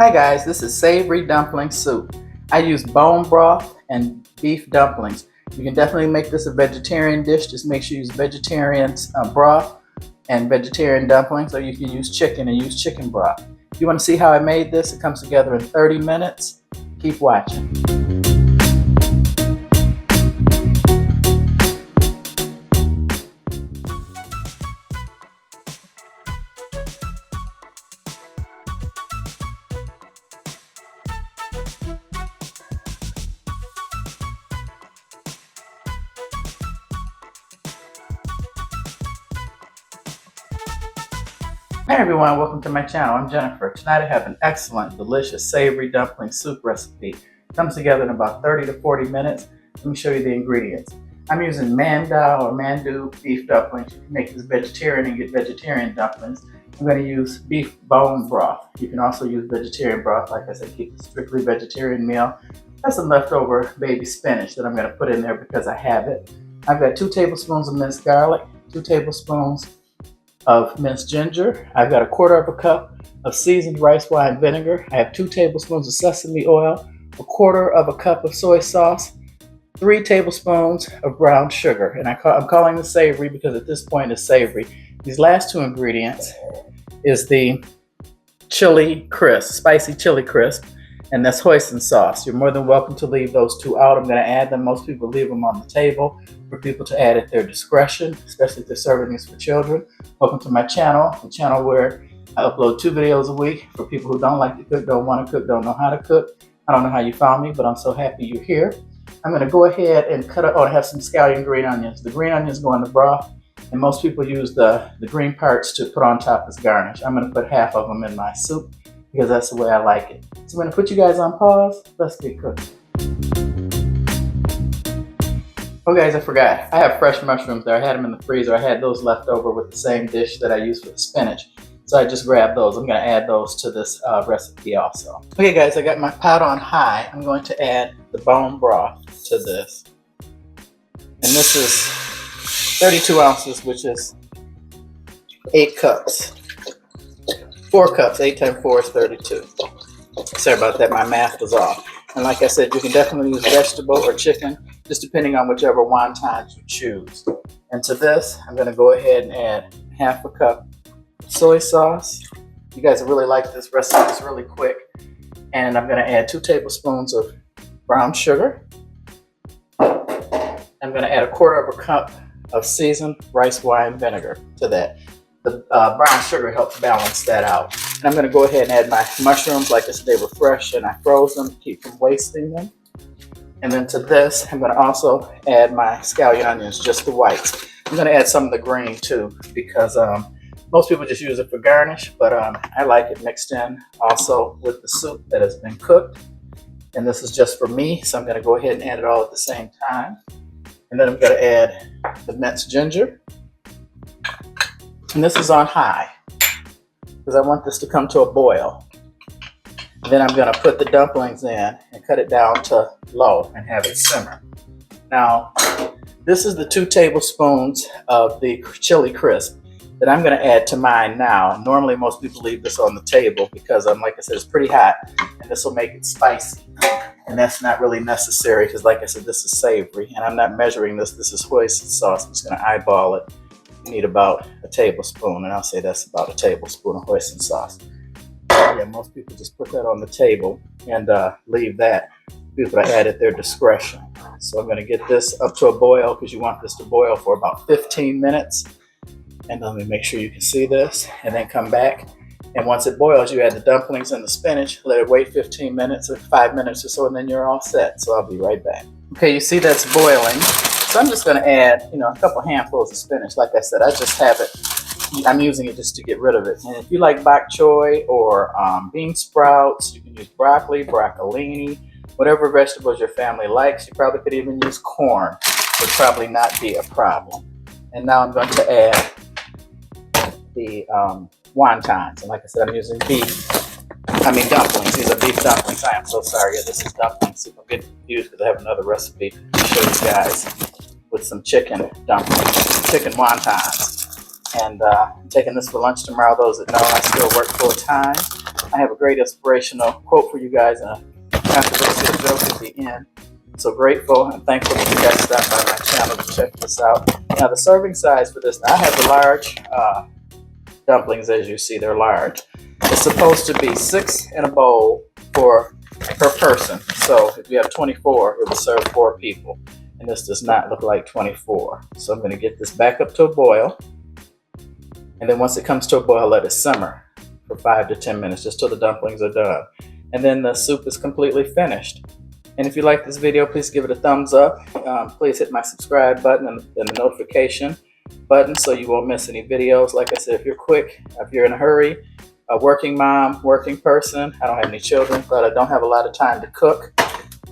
Hi guys, this is savory dumpling soup. I use bone broth and beef dumplings. You can definitely make this a vegetarian dish. Just make sure you use vegetarian broth and vegetarian dumplings, or you can use chicken and use chicken broth. If you want to see how I made this, it comes together in 30 minutes. Keep watching. Hey everyone, welcome to my channel. I'm Jennifer. Tonight I have an excellent, delicious, savory dumpling soup recipe. It comes together in about 30 to 40 minutes. Let me show you the ingredients. I'm using mandao or mandu beef dumplings. You can make this vegetarian and get vegetarian dumplings. I'm going to use beef bone broth. You can also use vegetarian broth. Like I said, keep it strictly vegetarian meal. I have some leftover baby spinach that I'm going to put in there because I have it. I've got 2 tablespoons of minced garlic, 2 tablespoons of minced ginger. I've got 1/4 of a cup of seasoned rice wine vinegar. I have 2 tablespoons of sesame oil, 1/4 of a cup of soy sauce, 3 tablespoons of brown sugar. And I'm calling this savory because at this point it's savory. These last 2 ingredients is the chili crisp, spicy chili crisp, and that's hoisin sauce. You're more than welcome to leave those 2 out. I'm going to add them. Most people leave them on the table for people to add at their discretion, especially if they're serving these for children. Welcome to my channel, the channel where I upload 2 videos a week for people who don't like to cook, don't want to cook, don't know how to cook. I don't know how you found me, but I'm so happy you're here. I'm going to go ahead and cut it. Oh, I have some scallion green onions. The green onions go in the broth, and most people use the green parts to put on top as garnish. I'm going to put half of them in my soup because that's the way I like it. So I'm going to put you guys on pause. Let's get cooking. Oh guys, I forgot. I have fresh mushrooms there. I had them in the freezer. I had those left over with the same dish that I used for the spinach. So I just grabbed those. I'm going to add those to this recipe also. Okay guys, I got my pot on high. I'm going to add the bone broth to this. And this is 32 ounces, which is 8 cups. 4 cups, 8 times 4 is 32. Sorry about that, my math was off. And like I said, you can definitely use vegetable or chicken, just depending on whichever wontons you choose. And to this, I'm going to go ahead and add half a cup soy sauce. You guys really like this recipe, it's really quick. And I'm going to add 2 tablespoons of brown sugar. I'm going to add 1/4 of a cup of seasoned rice wine vinegar to that. The brown sugar helps balance that out. And I'm going to go ahead and add my mushrooms. Like I said, they were fresh and I froze them to keep from wasting them. And then to this, I'm going to also add my scallion onions, just the whites. I'm going to add some of the green too because most people just use it for garnish, but I like it mixed in also with the soup that has been cooked. And this is just for me, so I'm going to go ahead and add it all at the same time. And then I'm going to add the minced ginger. And this is on high because I want this to come to a boil. Then I'm going to put the dumplings in and cut it down to low and have it simmer. Now, this is the 2 tablespoons of the chili crisp that I'm going to add to mine now. Normally, most people leave this on the table because, like I said, it's pretty hot and this will make it spicy. And that's not really necessary because, like I said, this is savory and I'm not measuring this. This is hoisin sauce. I'm just going to eyeball it. You need about a tablespoon, and I'll say that's about a tablespoon of hoisin sauce. Yeah, most people just put that on the table and leave that. People to add at their discretion. So I'm going to get this up to a boil because you want this to boil for about 15 minutes. And let me make sure you can see this, and then come back. And once it boils, you add the dumplings and the spinach. Let it wait 15 minutes or 5 minutes or so, and then you're all set. So I'll be right back. Okay, you see that's boiling. So I'm just going to add, a couple handfuls of spinach. Like I said, I just have it. I'm using it just to get rid of it. And if you like bok choy or bean sprouts, you can use broccoli, broccolini, whatever vegetables your family likes. You probably could even use corn. Would probably not be a problem. And now I'm going to add the wontons. And like I said, I'm using dumplings. These are beef dumplings. I am so sorry. Yeah, this is dumplings. So don't get confused because I have another recipe to show you guys with some chicken dumplings, chicken wontons. And I'm taking this for lunch tomorrow. Those that know, I still work full time. I have a great inspirational quote for you guys and a controversial joke at the end. So grateful and thankful that you guys stopped by my channel to check this out. Now the serving size for this, now I have the large dumplings. As you see, they're large. It's supposed to be 6 in a bowl per person. So if you have 24, it will serve 4 people. And this does not look like 24. So I'm going to get this back up to a boil. And then once it comes to a boil, let it simmer for 5 to 10 minutes, just till the dumplings are done. And then the soup is completely finished. And if you like this video, please give it a thumbs up. Please hit my subscribe button and the notification button so you won't miss any videos. Like I said, if you're quick, if you're in a hurry, a working mom, working person, I don't have any children, but I don't have a lot of time to cook,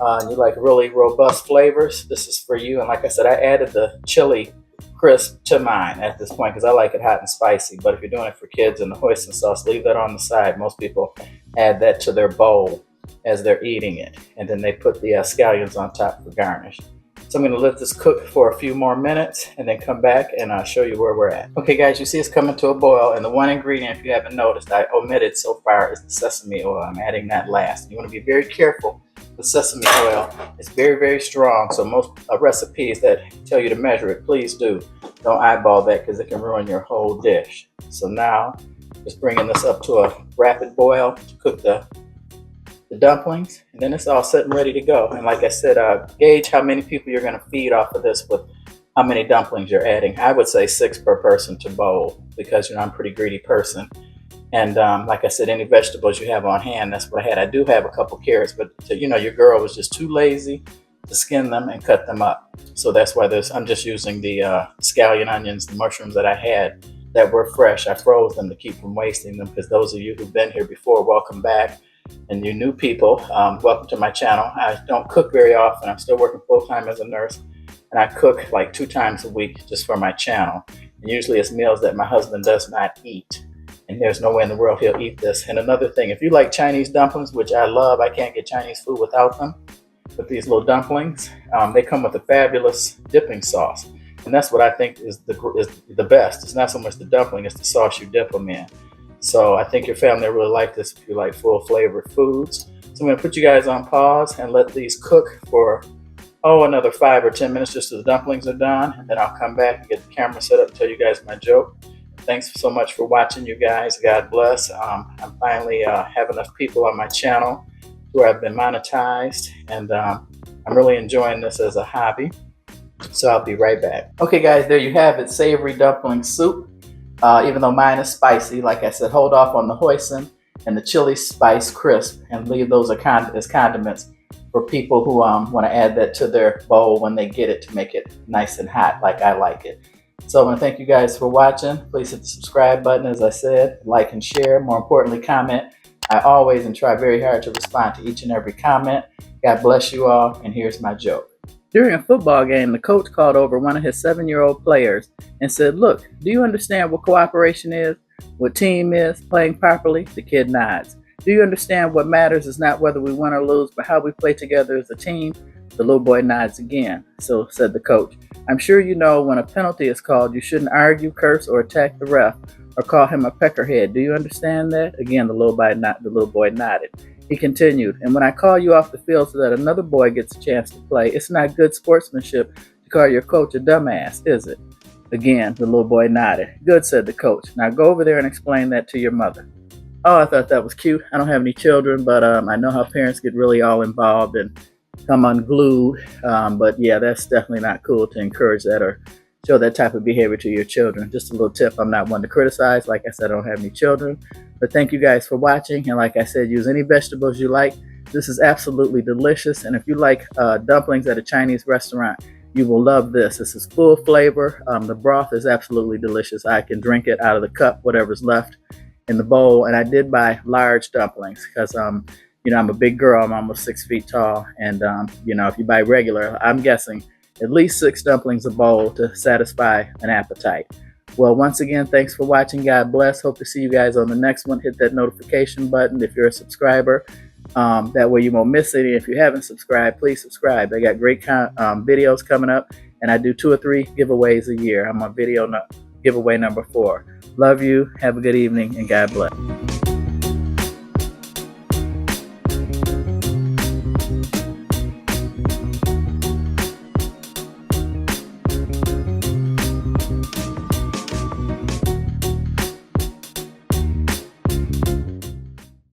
and you like really robust flavors, this is for you. And like I said, I added the chili crisp to mine at this point because I like it hot and spicy. But if you're doing it for kids and the hoisin sauce, leave that on the side. Most people add that to their bowl as they're eating it, and then they put the scallions on top for garnish. So I'm going to let this cook for a few more minutes and then come back and I'll show you where we're at. Okay guys, you see it's coming to a boil, and the one ingredient, if you haven't noticed, I omitted so far is the sesame oil. I'm adding that last. You want to be very careful with sesame oil. It's very, very strong, so most recipes that tell you to measure it, please do. Don't eyeball that because it can ruin your whole dish. So now, just bringing this up to a rapid boil to cook the dumplings, and then it's all set and ready to go. And like I said, gauge how many people you're going to feed off of this with how many dumplings you're adding. I would say 6 per person to bowl because, you know, I'm a pretty greedy person. And like I said, any vegetables you have on hand, that's what I had. I do have a couple carrots, but you know, your girl was just too lazy to skin them and cut them up. So that's why I'm just using the scallion onions, the mushrooms that I had that were fresh. I froze them to keep from wasting them, because those of you who've been here before, welcome back. And you new people, welcome to my channel. I don't cook very often. I'm still working full-time as a nurse, and I cook like 2 times a week just for my channel. And usually it's meals that my husband does not eat, and there's no way in the world he'll eat this. And another thing, if you like Chinese dumplings, which I love, I can't get Chinese food without them, but these little dumplings, they come with a fabulous dipping sauce, and that's what I think is the best. It's not so much the dumpling, it's the sauce you dip them in. So I think your family will really like this if you like full flavored foods. So I'm going to put you guys on pause and let these cook for, another 5 or 10 minutes just so the dumplings are done. And then I'll come back and get the camera set up and tell you guys my joke. Thanks so much for watching, you guys. God bless. I'm finally have enough people on my channel where I've been monetized, and I'm really enjoying this as a hobby. So I'll be right back. Okay guys, there you have it, savory dumpling soup. Even though mine is spicy, like I said, hold off on the hoisin and the chili spice crisp and leave those as condiments for people who want to add that to their bowl when they get it, to make it nice and hot like I like it. So I want to thank you guys for watching. Please hit the subscribe button, as I said, like and share. More importantly, comment. I always and try very hard to respond to each and every comment. God bless you all, and here's my joke. During a football game, the coach called over one of his 7-year-old players and said, "Look, do you understand what cooperation is? What team is? Playing properly?" The kid nods. "Do you understand what matters is not whether we win or lose, but how we play together as a team?" The little boy nods again. So said the coach, "I'm sure you know when a penalty is called, you shouldn't argue, curse, or attack the ref, or call him a peckerhead. Do you understand that?" Again, the little boy nodded. He continued, "And when I call you off the field so that another boy gets a chance to play, it's not good sportsmanship to call your coach a dumbass, is it?" Again, the little boy nodded. "Good," said the coach. "Now go over there and explain that to your mother." Oh, I thought that was cute. I don't have any children, but I know how parents get really all involved and come unglued. But yeah, that's definitely not cool to encourage that or show that type of behavior to your children. Just a little tip, I'm not one to criticize. Like I said, I don't have any children. But thank you guys for watching. And like I said, use any vegetables you like. This is absolutely delicious. And if you like dumplings at a Chinese restaurant, you will love this. This is full flavor. The broth is absolutely delicious. I can drink it out of the cup, whatever's left in the bowl. And I did buy large dumplings because, you know, I'm a big girl. I'm almost 6 feet tall. And, you know, if you buy regular, I'm guessing at least 6 dumplings a bowl to satisfy an appetite. Well, once again, thanks for watching. God bless. Hope to see you guys on the next one. Hit that notification button if you're a subscriber. That way you won't miss any. If you haven't subscribed, please subscribe. I got great videos coming up, and I do 2 or 3 giveaways a year. I'm on giveaway number 4. Love you. Have a good evening, and God bless.